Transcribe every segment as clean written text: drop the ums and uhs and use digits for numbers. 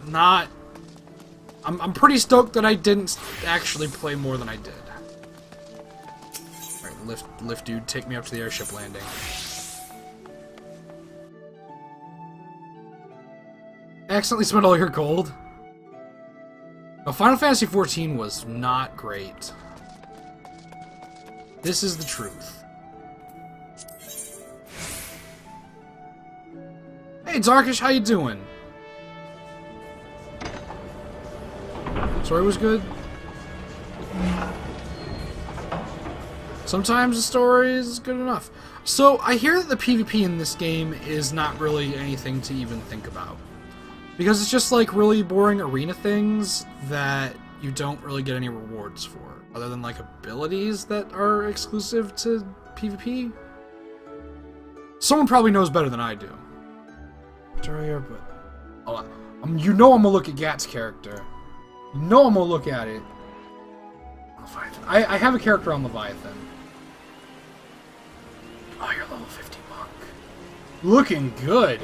Not... I'm pretty stoked that I didn't actually play more than I did. Alright, lift dude, take me up to the airship landing. Accidentally spent all your gold? Now, Final Fantasy XIV was not great. This is the truth. Hey, Darkish, how you doing? Story was good. Sometimes the story is good enough. So, I hear that the PvP in this game is not really anything to even think about. Because it's just like really boring arena things that you don't really get any rewards for. Other than like abilities that are exclusive to PvP. Someone probably knows better than I do. But you know I'm gonna look at Gat's character. You know I'm gonna look at it. Leviathan. I have a character on Leviathan. Oh, you're level 50 monk. Looking good.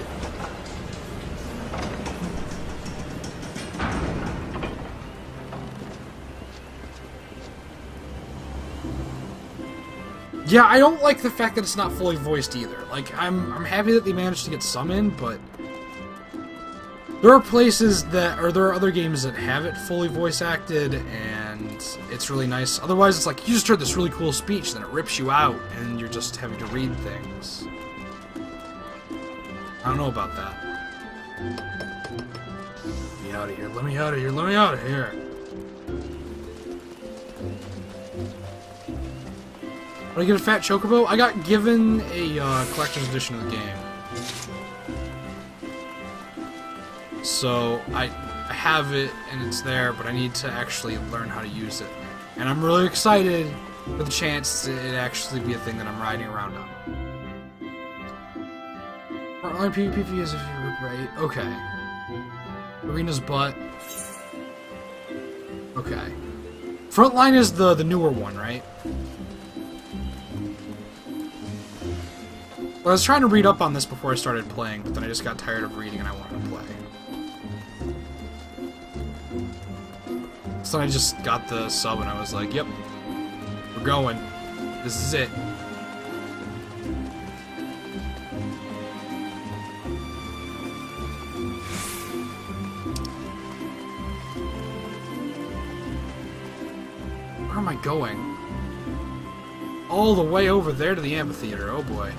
Yeah, I don't like the fact that it's not fully voiced either. Like, I'm happy that they managed to get some in, but there are places that, or there are other games that have it fully voice acted, and it's really nice. Otherwise, it's like, you just heard this really cool speech, then it rips you out, and you're just having to read things. I don't know about that. Let me out of here, let me out of here, let me out of here. Did I get a fat chocobo? I got given a collector's edition of the game. So, I have it, and it's there, but I need to actually learn how to use it. And I'm really excited for the chance to it actually be a thing that I'm riding around on. Frontline PvP is if you're right. Okay. Arena's butt. Okay. Frontline is the newer one, right? Well, I was trying to read up on this before I started playing, but then I just got tired of reading and I wanted to play. So I just got the sub and I was like, yep, we're going. This is it. Where am I going? All the way over there to the amphitheater, oh boy.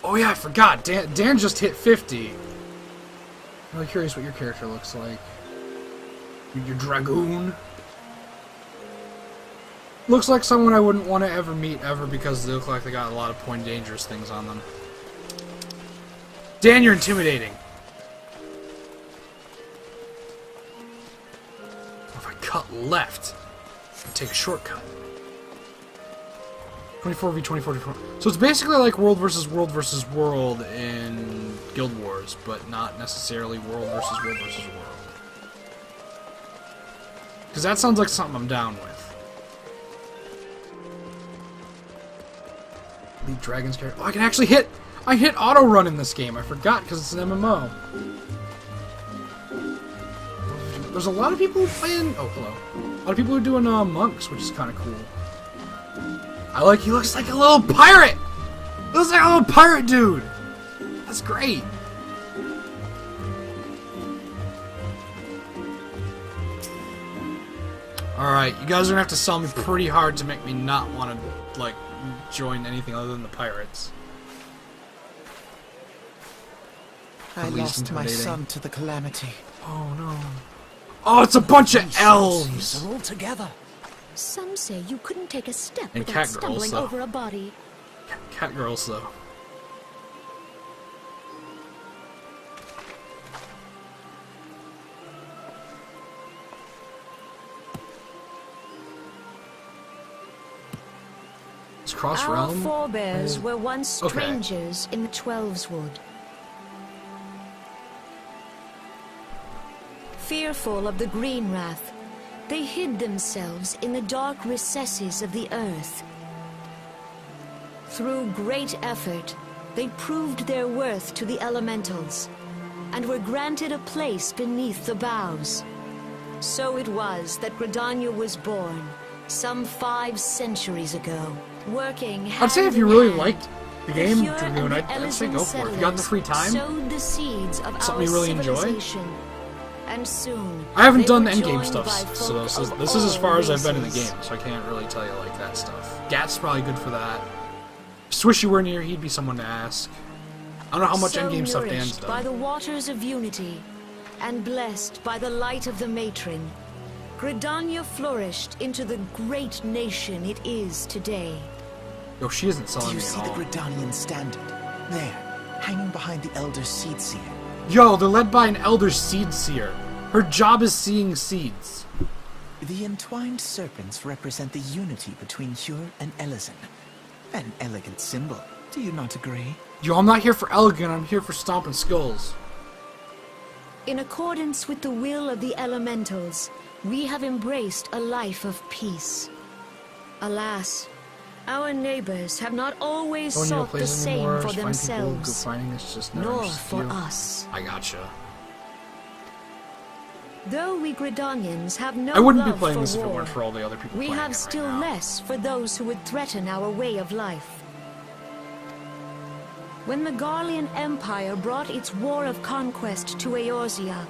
Oh yeah, I forgot. Dan just hit 50. I'm really curious what your character looks like. Your dragoon. Looks like someone I wouldn't want to ever meet ever because they look like they got a lot of point dangerous things on them. Dan, you're intimidating. If I cut left, I take a shortcut. 24v24. So it's basically like World versus World versus World in Guild Wars, but not necessarily World versus World versus World. Because that sounds like something I'm down with. Lead Dragon's character. Oh, I can actually hit! I hit auto run in this game. I forgot because it's an MMO. There's a lot of people playing. Oh, hello. A lot of people who are doing monks, which is kind of cool. He looks like a little pirate! He looks like a little pirate dude! That's great! Alright, you guys are gonna have to sell me pretty hard to make me not want to, like, join anything other than the pirates. I lost my son to the calamity. Oh no. Oh, it's a bunch of elves! They're all together. Some say you couldn't take a step and without cat girls, stumbling over a body. Cat girls, though. It's cross realm. Our forebears were once strangers in the Twelveswood. Fearful of the Green Wrath, they hid themselves in the dark recesses of the earth. Through great effort, they proved their worth to the elementals, and were granted a place beneath the boughs. So it was that Gridania was born, some 5 centuries ago, working hand I'd say if you in really hand, liked the game, Pure Dragoon, and the I'd say go Elysian for it. If you got the free time, sowed the seeds of something our you really enjoy. civilization, and soon I haven't they done were the endgame joined stuff, by so folk this of is as far all as I've been in the races. game, so I can't really tell you like that stuff. Gat's probably good for that. Swishy were near, he'd be someone to ask. I don't know how much So endgame stuff Dan's nourished by done. the waters of unity, and blessed by the light of the matron, Gridania flourished into the great nation it is today. Yo, she isn't Do selling you me see at the all. Gridanian standard? There, hanging behind the Elder Seed Seer. Yo, they're led by an elder seed seer. Her job is seeing seeds. The entwined serpents represent the unity between Hyur and Elysian. An elegant symbol, do you not agree? Yo, I'm not here for elegant, I'm here for stomping skulls. In accordance with the will of the elementals, we have embraced a life of peace. Alas, our neighbors have not always Don't need to sought play the this same anymore. for Just find people good themselves, finding this just never nor just for you. us. I gotcha. Though we Gridanians have no I wouldn't be love playing for this if it war, weren't for all the other people we playing have it still right now. less for those who would threaten our way of life. When the Garlean Empire brought its war of conquest to Eorzea,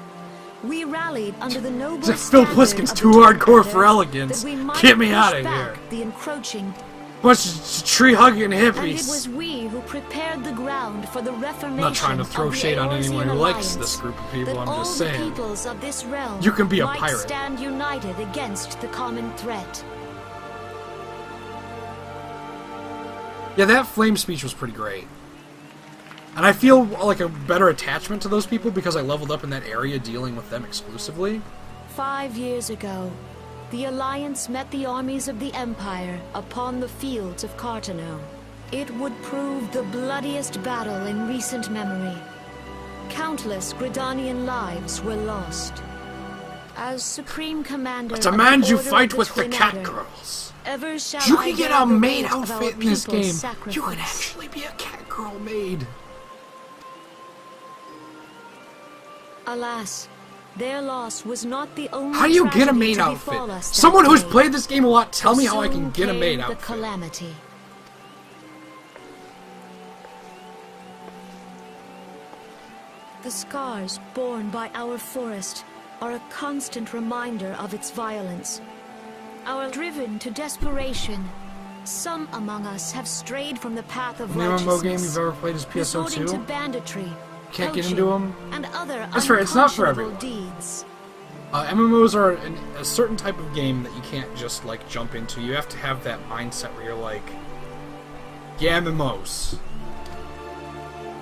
we rallied under the noble Phil standard Pliskin's of the too hardcore Dark for Elder elegance. that we might Get me push outta back here. the encroaching, Bunch of tree-hugging and it hippies. was we who prepared the ground for the reformation. I'm not trying to throw of the shade on anyone who Eorzean likes Alliance, this group of people, that I'm all just the saying. peoples of this realm You can be a might pirate. stand united against the common threat. Yeah, that flame speech was pretty great. And I feel like a better attachment to those people because I leveled up in that area dealing with them exclusively. 5 years ago, the Alliance met the armies of the Empire upon the fields of Cartano. It would prove the bloodiest battle in recent memory. Countless Gridanian lives were lost. As Supreme Commander It's a man of you the Order fight of with the Twin cat Adder, girls. ever shall You I can get bear a the maid weight of our outfit in this people's game. sacrifice. You can actually be a cat girl maid. Alas, their loss was not the only How do you get a tragedy maid to outfit? befall us that Someone who's day. played this game a lot, tell me how I can Soon get a maid came outfit. The calamity. The scars borne by our forest are a constant reminder of its violence. Our driven to desperation, some among us have strayed from the path of The MMO game righteousness, you've ever played is resorting to PSO2? banditry, Can't get poaching, into 'em? and other That's fair, it's not for unconscionable everyone. deeds. MMOs are a certain type of game that you can't just, like, jump into. You have to have that mindset where you're like, yeah, MMOs.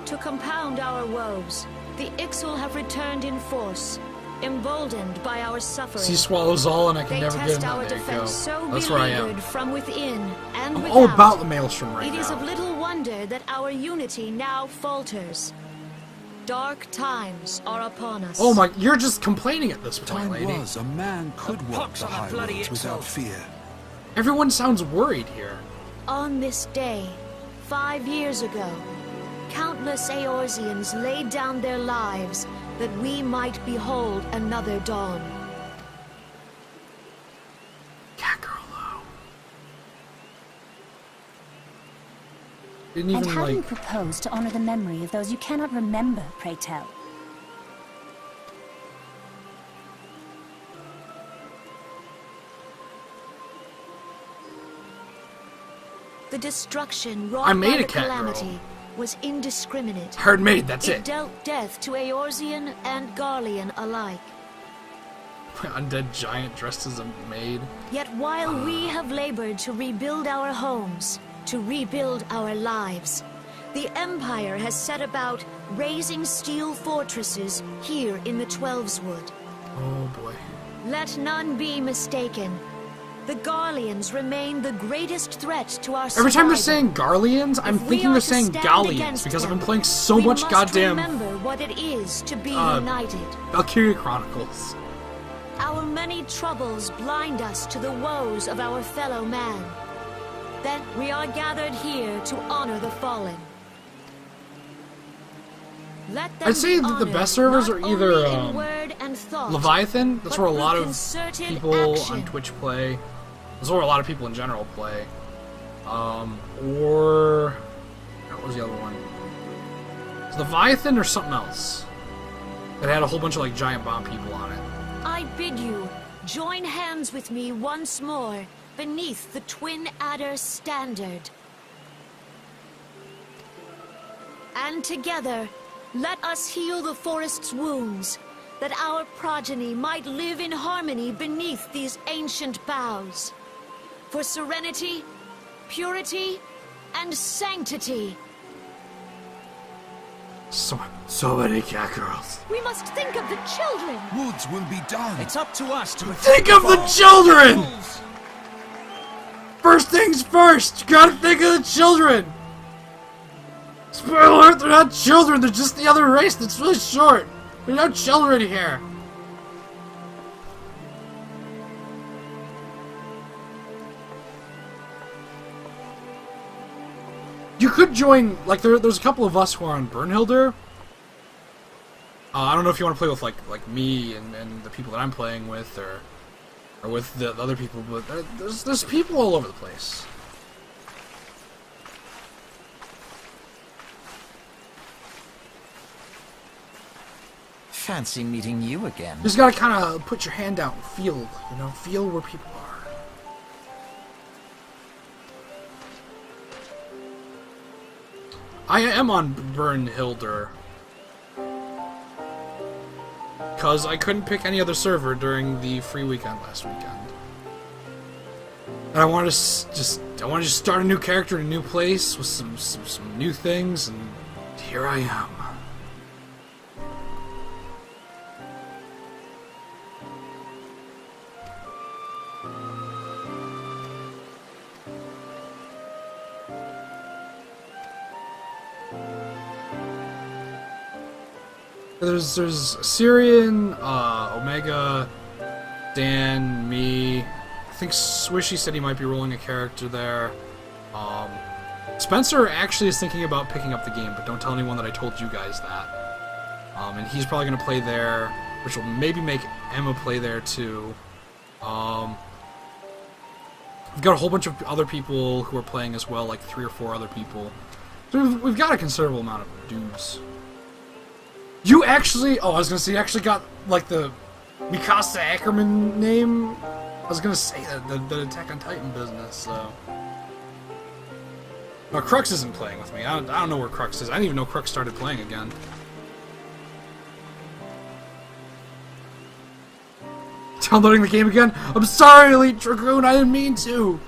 To compound our woes, the Ixal have returned in force, emboldened by our suffering. Sea swallows all and I can They never get test in our that. There you go. defense so That's where I am. beleaguered from within and I'm without. all about the Maelstrom right It is now. of little wonder that our unity now falters. Dark times are upon us. Oh my, you're just complaining at this point, Time lady. was a man could walk the high roads without fear. Everyone sounds worried here. On this day, 5 years ago, countless Eorzeans laid down their lives that we might behold another dawn. Cat girl, though. Didn't And even, how do you like... propose to honor the memory of those you cannot remember, pray tell? The destruction wrought I made by a the cat girl. calamity was indiscriminate. Hard made, that's It it. dealt death to Eorzean and Garlean alike. Undead giant dressed as a maid. Yet while we have labored to rebuild our homes, to rebuild our lives, the Empire has set about raising steel fortresses here in the Twelveswood. Oh boy. Let none be mistaken. The Garleans remain the greatest threat to our Every time they're survival. saying Garleans, I'm If we thinking are they're to saying stand Galleons against because I've them, been playing so we much must goddamn remember what it is to be Uh, united. Valkyria Chronicles. Our many troubles blind us to the woes of our fellow man. Then we are gathered here to honor the fallen. Let them I'd say be that the honored, best servers not are either only in word and thought, Leviathan. That's but where a through lot of concerted people action. on Twitch play. That's where a lot of people in general play. Or what was the other one? It's Leviathan or something else that had a whole bunch of like giant bomb people on it. I bid you join hands with me once more beneath the Twin Adder standard. And together, let us heal the forest's wounds, that our progeny might live in harmony beneath these ancient boughs. For serenity, purity, and sanctity. So many cackerels. We must think of the children. Woods will be done. It's up to us to Think of the children! First things first, you gotta think of the children! Spoiler alert, they're not children, they're just the other race that's really short. There are no children here. You could join, like, there's a couple of us who are on Bernhilder. I don't know if you want to play with, like me and the people that I'm playing with, or with the other people, but there's people all over the place. Fancy meeting you again. You just gotta kind of put your hand out and feel, feel where people are. I am on Bernhilder. Because I couldn't pick any other server during the free weekend last weekend. And I wanted to I wanted to start a new character in a new place with some new things, and here I am. There's Syrian, Omega, Dan, me. I think Swishy said he might be rolling a character there. Spencer actually is thinking about picking up the game, but don't tell anyone that I told you guys that. And he's probably going to play there, which will maybe make Emma play there too. We've got a whole bunch of other people who are playing as well, like 3 or 4 other people. So we've got a considerable amount of dudes. You actually... Oh, I was gonna say, you actually got, like, the Mikasa Ackerman name? I was gonna say that, the Attack on Titan business, so... No, Crux isn't playing with me. I don't know where Crux is. I didn't even know Crux started playing again. Downloading the game again? I'm sorry, Elite Dragoon, I didn't mean to!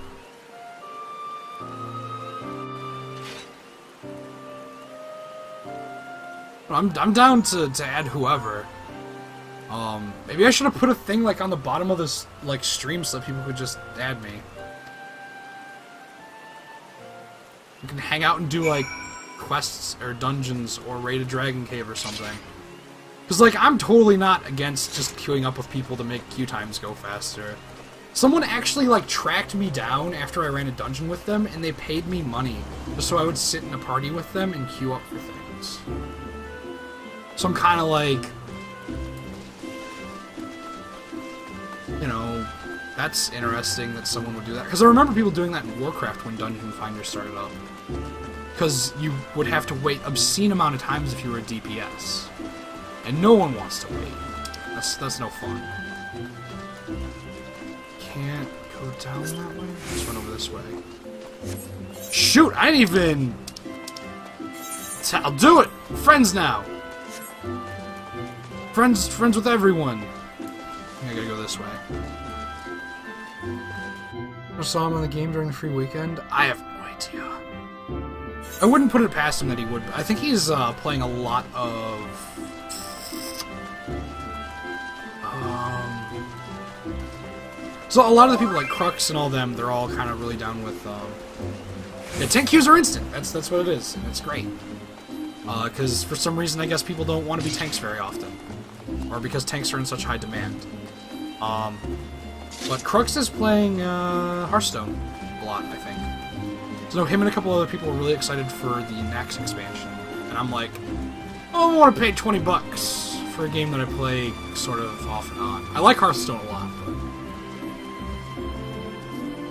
I'm down to add whoever. Maybe I should have put a thing like on the bottom of this like stream so that people could just add me. You can hang out and do like quests or dungeons or raid a dragon cave or something. Cause like I'm totally not against just queuing up with people to make queue times go faster. Someone actually like tracked me down after I ran a dungeon with them and they paid me money just so I would sit in a party with them and queue up for things. So I'm kind of like, you know, that's interesting that someone would do that. Because I remember people doing that in Warcraft when Dungeon Finder started up. Because you would have to wait obscene amount of times if you were a DPS. And no one wants to wait. That's no fun. Can't go down that way? Let's run over this way. Shoot, I didn't even... I'll do it! We're friends now! Friends with everyone. I gotta go this way. I saw him on the game during the free weekend. I have no idea. I wouldn't put it past him that he would. I think he's playing a lot of. So a lot of the people like Crux and all them, they're all kind of really down with. Yeah, 10 Qs are instant. That's what it is, and it's great. Because for some reason, I guess people don't want to be tanks very often. Or because tanks are in such high demand. But Crux is playing Hearthstone a lot, I think. So him and a couple other people were really excited for the next expansion, and I'm like, oh, I want to pay $20 for a game that I play sort of off and on. I like Hearthstone a lot, but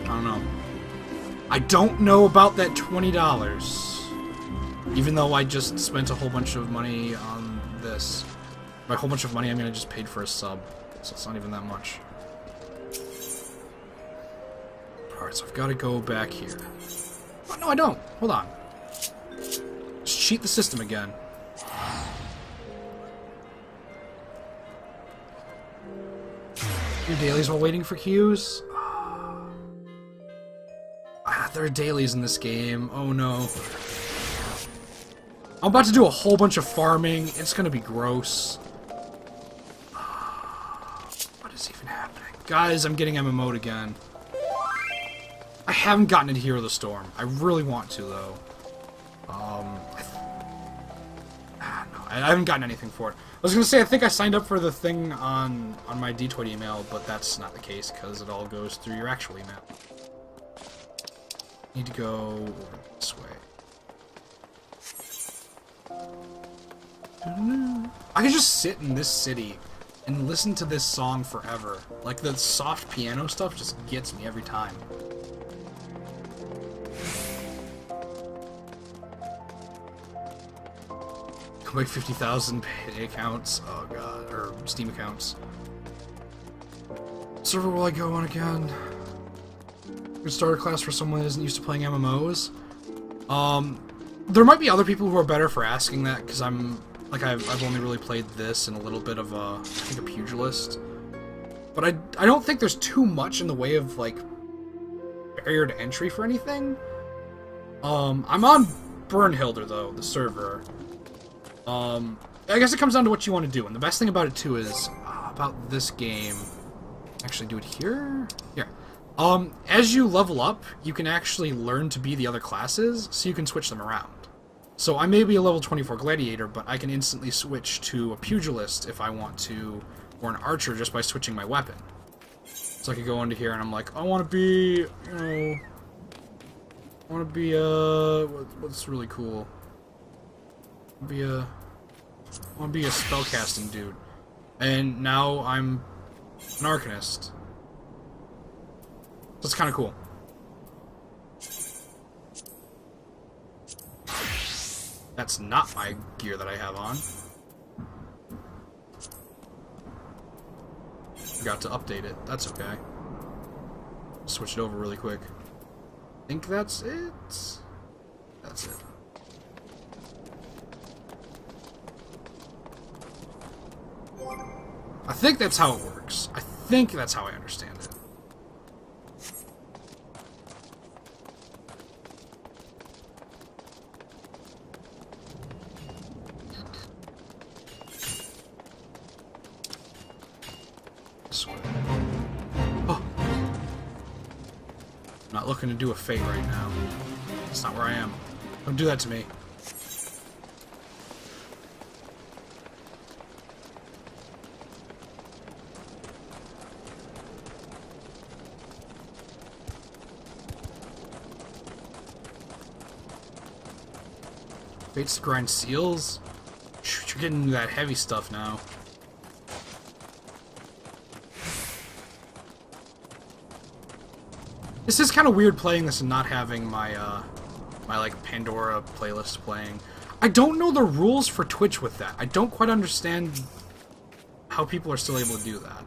I don't know. I don't know about that $20, even though I just spent a whole bunch of money on this. By a whole bunch of money, I mean I just paid for a sub, so it's not even that much. Alright, so I've got to go back here. Oh, no, I don't. Hold on. Just cheat the system again. Do dailies while waiting for queues? There are dailies in this game. Oh no. I'm about to do a whole bunch of farming. It's gonna be gross. What is even happening? Guys, I'm getting MMO'd again. I haven't gotten into Hero of the Storm. I really want to, though. No, I haven't gotten anything for it. I was gonna say, I think I signed up for the thing on my D20 email, but that's not the case, because it all goes through your actual email. Need to go this way. I could just sit in this city and listen to this song forever. Like, the soft piano stuff just gets me every time. Like 50,000 pay accounts. Oh god, or Steam accounts. Server will I go on again? Good starter class for someone that isn't used to playing MMOs. There might be other people who are better for asking that, because I've only really played this and a little bit of I think a pugilist. But I don't think there's too much in the way of like barrier to entry for anything. I'm on Burnhilder though, the server. I guess it comes down to what you want to do, and the best thing about it too is about this game. Actually, do it here. Here. As you level up, you can actually learn to be the other classes, so you can switch them around. So I may be a level 24 gladiator, but I can instantly switch to a pugilist if I want to, or an archer just by switching my weapon. So I could go into here and I'm like, I want to be, you know, I want to be what's really cool. I want to be a spellcasting dude, and now I'm an arcanist. That's kind of cool. That's not my gear that I have on. Forgot to update it. That's okay. Switch it over really quick. I think that's it. That's it. I think that's how it works. I think that's how I understand it. This way. Oh. I'm not looking to do a fate right now. That's not where I am. Don't do that to me. Fates to grind seals? Shoot, you're getting into that heavy stuff now. This is kind of weird playing this and not having my, my, like, Pandora playlist playing. I don't know the rules for Twitch with that. I don't quite understand how people are still able to do that.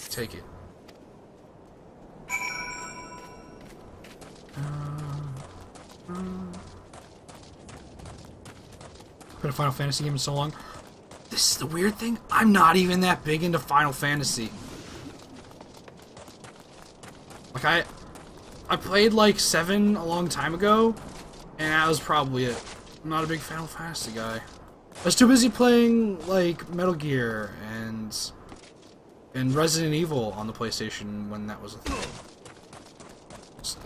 Take it. Been a Final Fantasy game in so long. This is the weird thing. I'm not even that big into Final Fantasy. Like, I played, like, 7 a long time ago, and that was probably it. I'm not a big Final Fantasy guy. I was too busy playing, like, Metal Gear and Resident Evil on the PlayStation when that was a thing. Just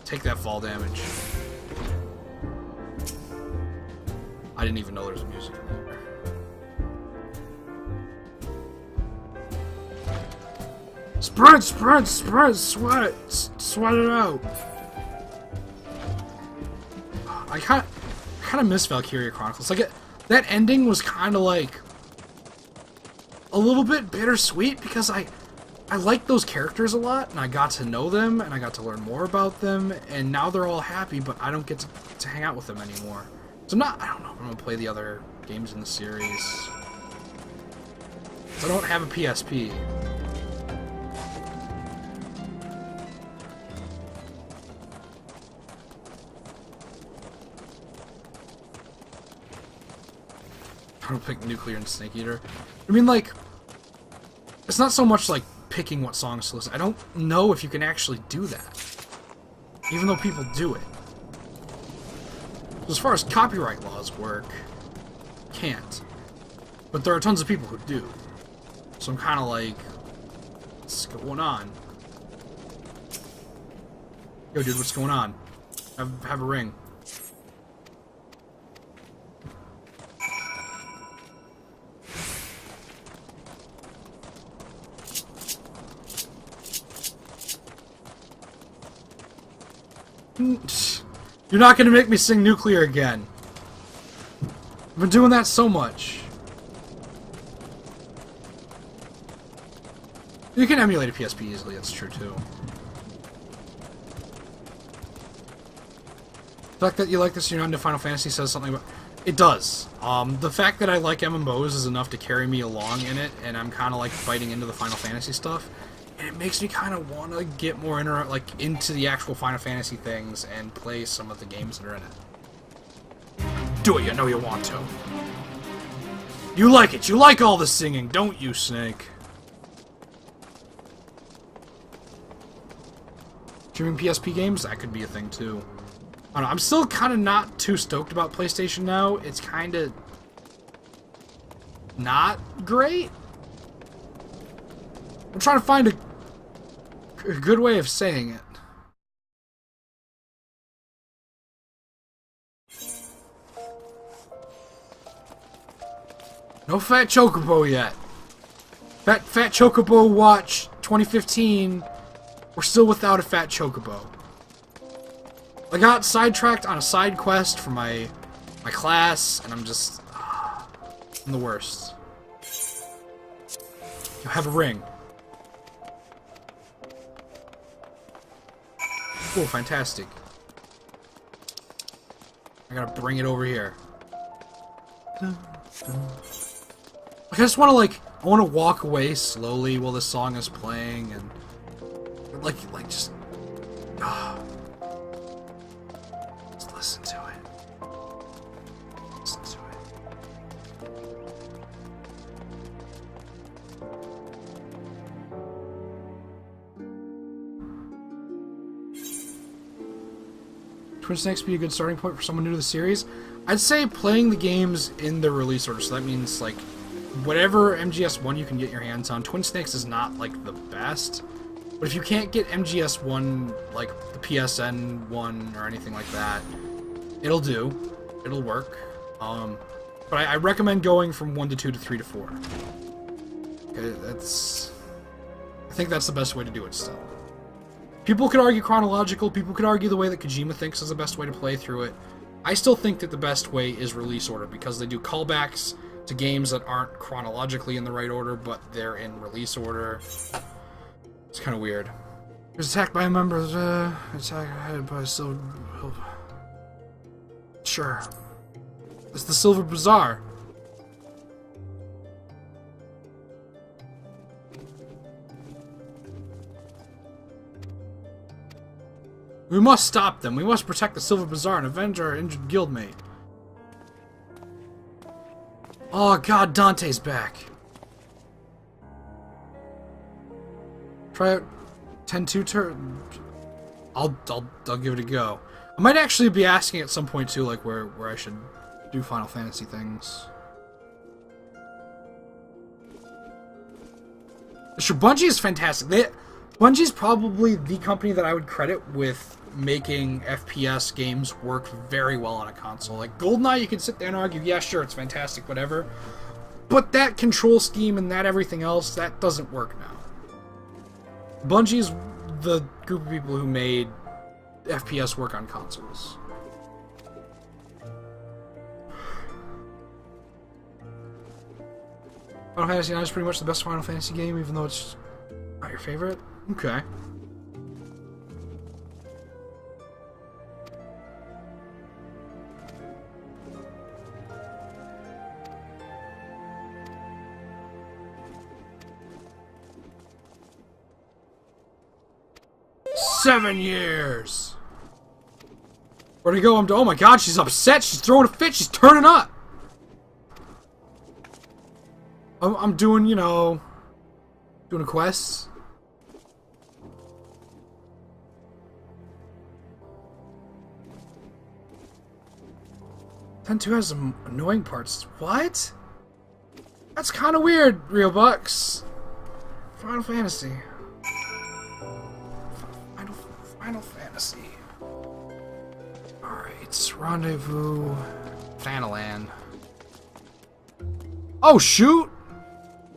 take that fall damage. I didn't even know there was music in there. Sprint, sprint, sprint, sweat it out. I kind of miss Valkyria Chronicles. Like, that ending was kind of like a little bit bittersweet because I liked those characters a lot, and I got to know them, and I got to learn more about them, and now they're all happy, but I don't get to hang out with them anymore. So I don't know if I'm going to play the other games in the series. So I don't have a PSP. I don't pick Nuclear and Snake Eater. I mean, like, it's not so much like picking what songs to listen. I don't know if you can actually do that, even though people do it. As far as copyright laws work, can't. But there are tons of people who do. So I'm kind of like, what's going on? Yo, dude, what's going on? Have a ring. You're not gonna make me sing Nuclear again. I've been doing that so much. You can emulate a PSP easily, that's true too. The fact that you like this, you're not into Final Fantasy says something about... It does. The fact that I like MMOs is enough to carry me along in it, and I'm kind of like fighting into the Final Fantasy stuff. And it makes me kind of want to get more into the actual Final Fantasy things and play some of the games that are in it. Do it, you know you want to. You like it. You like all the singing, don't you, Snake? Streaming PSP games? That could be a thing, too. I don't know, I'm still kind of not too stoked about PlayStation now. It's kind of... not great? I'm trying to find a good way of saying it. No Fat Chocobo yet. Fat Chocobo Watch 2015. We're still without a Fat Chocobo. I got sidetracked on a side quest for my class, and I'm just... I'm the worst. You have a ring. Cool, fantastic. I gotta bring it over here. Like, I just wanna, like, I wanna walk away slowly while this song is playing, and... Like, just... Just listen to it. Listen to it. Twin Snakes be a good starting point for someone new to the series? I'd say playing the games in the release order, so that means, like, whatever MGS1 you can get your hands on. Twin Snakes is not, like, the best, but if you can't get MGS1, like, the PSN one or anything like that, it'll do. It'll work. But I recommend going from 1 to 2 to 3 to 4. Okay, I think that's the best way to do it still. People could argue chronological, people could argue the way that Kojima thinks is the best way to play through it. I still think that the best way is release order, because they do callbacks to games that aren't chronologically in the right order, but they're in release order. It's kind of weird. He was attacked by a member of the attack by a silver... Sure. It's the Silver Bazaar. We must stop them. We must protect the Silver Bazaar and avenge our injured guildmate. Oh god, Dante's back. Try out 10-2 turn. I'll give it a go. I might actually be asking at some point too, like where I should do Final Fantasy things. Sure, Bungie is fantastic. Bungie's probably the company that I would credit with making FPS games work very well on a console. Like GoldenEye, you can sit there and argue, yeah, sure, it's fantastic, whatever. But that control scheme and that everything else, that doesn't work now. Bungie's the group of people who made FPS work on consoles. Final Fantasy IX is pretty much the best Final Fantasy game, even though it's not your favorite? Okay. "7 years! Where'd he go? Oh my god, she's upset! She's throwing a fit! She's turning up! I'm doing, you know... doing a quest. Ten 2 has some annoying parts. What? That's kind of weird, Real Bucks. Final Fantasy. Final Fantasy. Alright, Rendezvous. Fanalan. Oh, shoot!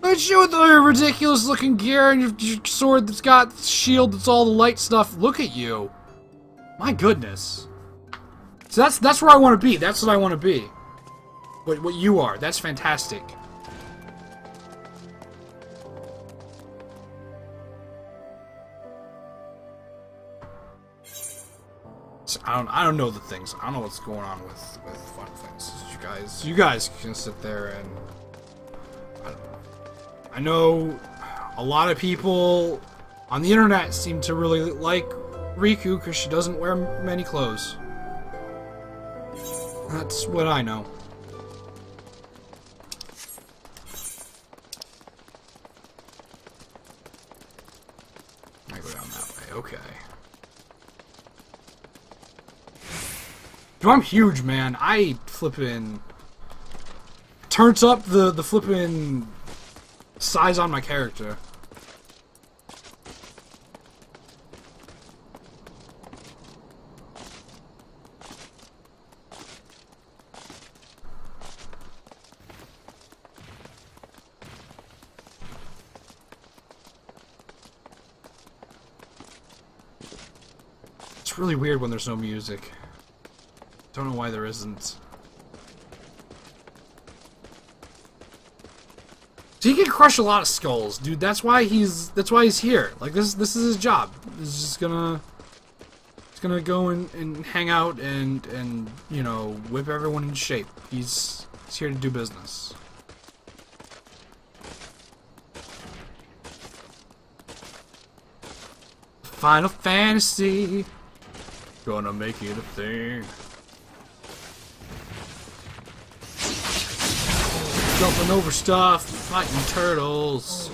Look at you with your ridiculous looking gear and your sword that's got the shield that's all the light stuff. Look at you. My goodness. So that's where I want to be. That's what I want to be. What you are. That's fantastic. So I don't know the things. I don't know what's going on with Final Fantasy. You guys can sit there and I know a lot of people on the internet seem to really like Riku because she doesn't wear many clothes. That's what I know. I go down that way, okay. Dude, I'm huge, man. I flippin' turns up the flippin' size on my character. It's really weird when there's no music. Don't know why there isn't. So he can crush a lot of skulls, dude. That's why he's here. Like this is his job. He's just gonna go and hang out and you know, whip everyone in shape. He's here to do business. Final Fantasy, gonna make it a thing. Jumping over stuff, fighting turtles.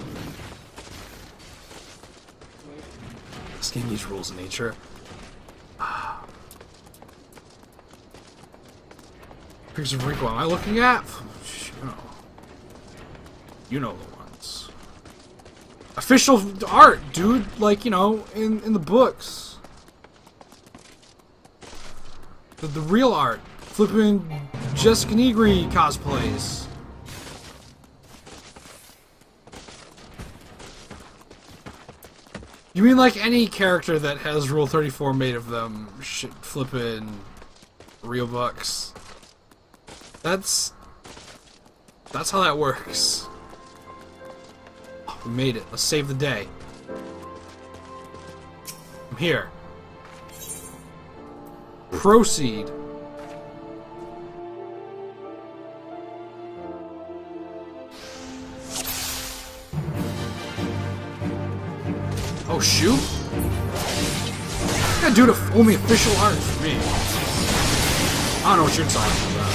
This game needs rules of nature. Pictures of Rico, am I looking at? You know the ones. Official art, dude. Like, you know, in the books. The real art. Flipping Jessica Negri cosplays. You mean like any character that has Rule 34 made of them should flippin' real bucks? That's how that works. Oh, we made it. Let's save the day. I'm here. Proceed. Oh, shoot? That dude only official art for me. I don't know what you're talking about.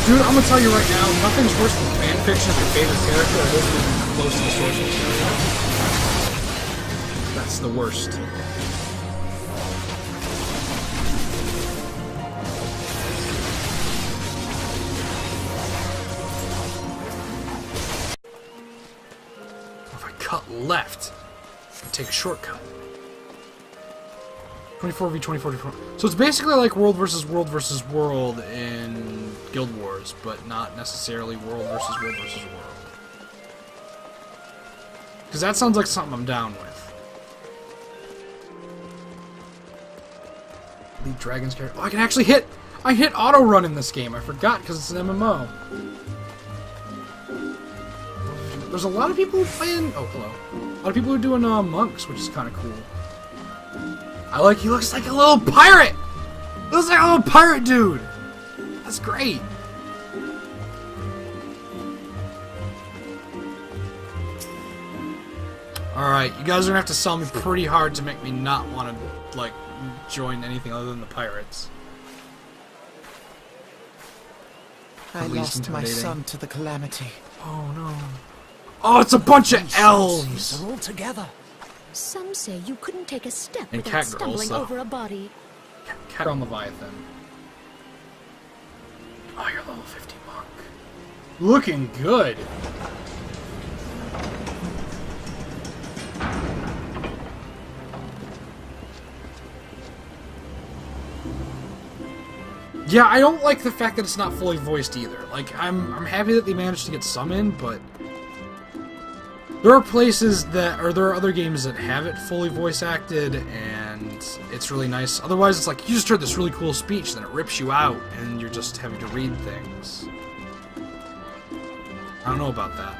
Dude, I'm gonna tell you right now, nothing's worse than fanfiction of your favorite character that doesn't even come close to the source material. That's the worst. If I cut left. take a shortcut. 24v24. So it's basically like World versus World versus World in Guild Wars, but not necessarily World versus World versus World. Because that sounds like something I'm down with. Lead Dragon's character. Oh, I can actually hit! I hit auto run in this game. I forgot because it's an MMO. There's a lot of people playing. Oh, hello. A lot of people are doing monks, which is kind of cool. I like. He looks like a little pirate. He looks like a little pirate dude. That's great. All right, you guys are gonna have to sell me pretty hard to make me not want to like join anything other than the pirates. I lost my son to the calamity. Oh no. Oh, it's a bunch of elves! They're all together. Some say you couldn't take a step And without cat girls, stumbling so. over a body. Cat on Leviathan. Oh, you're level 50 monk. Looking good! Yeah, I don't like the fact that it's not fully voiced either. Like, I'm happy that they managed to get some in, but there are places that, or there are other games that have it fully voice acted, and it's really nice. Otherwise, it's like, you just heard this really cool speech, then it rips you out, and you're just having to read things. I don't know about that.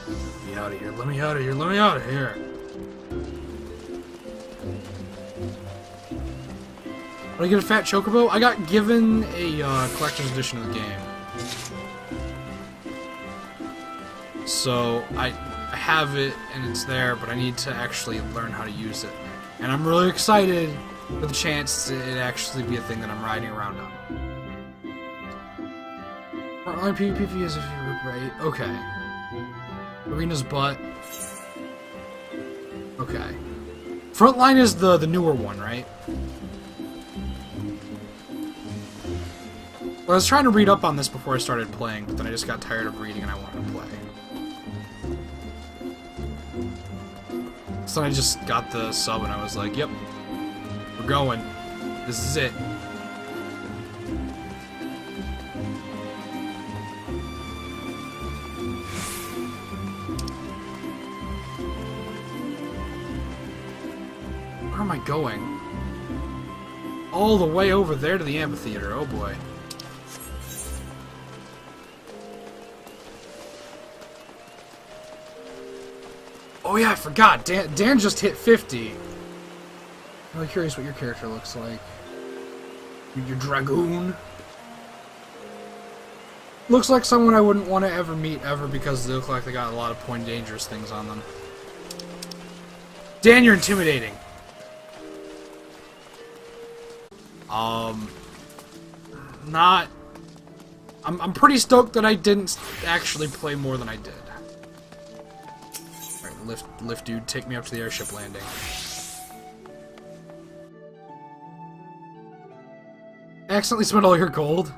Let me out of here, let me out of here, let me out of here. Did I get a fat chocobo? I got given a collector's edition of the game. So I have it and it's there, but I need to actually learn how to use it. And I'm really excited for the chance to it actually be a thing that I'm riding around on. Frontline PvP is if you were right. Okay. Arena's butt. Okay. Frontline is the newer one, right? Well, I was trying to read up on this before I started playing, but then I just got tired of reading and I wanted to play. So I just got the sub and I was like, yep, we're going. This is it. Where am I going? All the way over there to the amphitheater, oh boy. Oh yeah, I forgot. Dan just hit 50. I'm really curious what your character looks like. Your dragoon. Looks like someone I wouldn't want to ever meet ever because they look like they got a lot of point dangerous things on them. Dan, you're intimidating. Not. I'm pretty stoked that I didn't actually play more than I did. Lift, dude, take me up to the airship landing. Accidentally spent all your gold?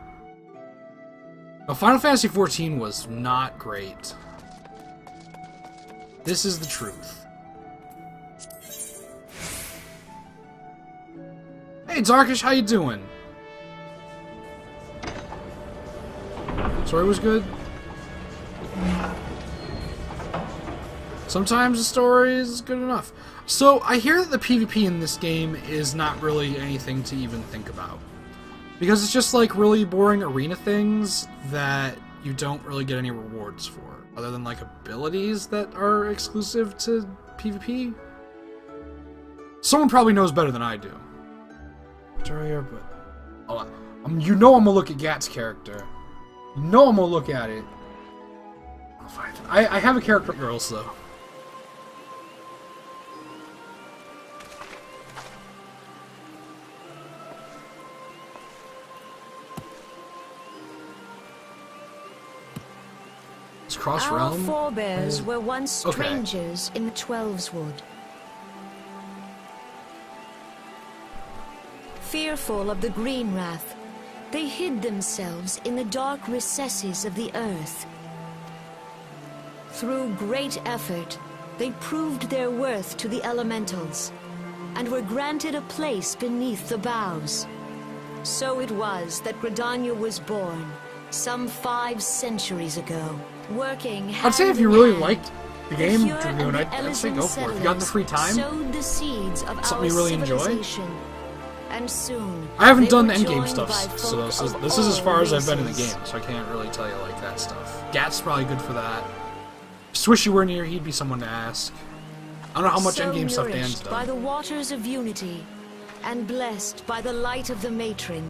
No, Final Fantasy XIV was not great. This is the truth. Hey, Darkish, how you doing? Story was good? Sometimes the story is good enough. So, I hear that the PvP in this game is not really anything to even think about. Because it's just like really boring arena things that you don't really get any rewards for. Other than like abilities that are exclusive to PvP. Someone probably knows better than I do. But oh, you know I'm gonna look at Gat's character. You know I'm gonna look at it. I'll find it. I have a character girls though. Cross Our realm? forebears were once okay. strangers in the Twelveswood. Fearful of the Green Wrath, they hid themselves in the dark recesses of the earth. Through great effort, They proved their worth to the elementals, and were granted a place beneath the boughs. So it was that Gridania was born, some 5 centuries ago, working I'd say if you really liked the game, Dragoon, I'd say go for it. If you got the free time, sowed the seeds of something you really enjoy. And soon, I haven't done they the were endgame joined stuff, by so folk this is as of far all as I've been in the races. game, so I can't really tell you like that stuff. Gat's probably good for that. Swish you were near, he'd be someone to ask. I don't know how much So endgame stuff Dan's nourished by done. the waters of unity, and blessed by the light of the matron.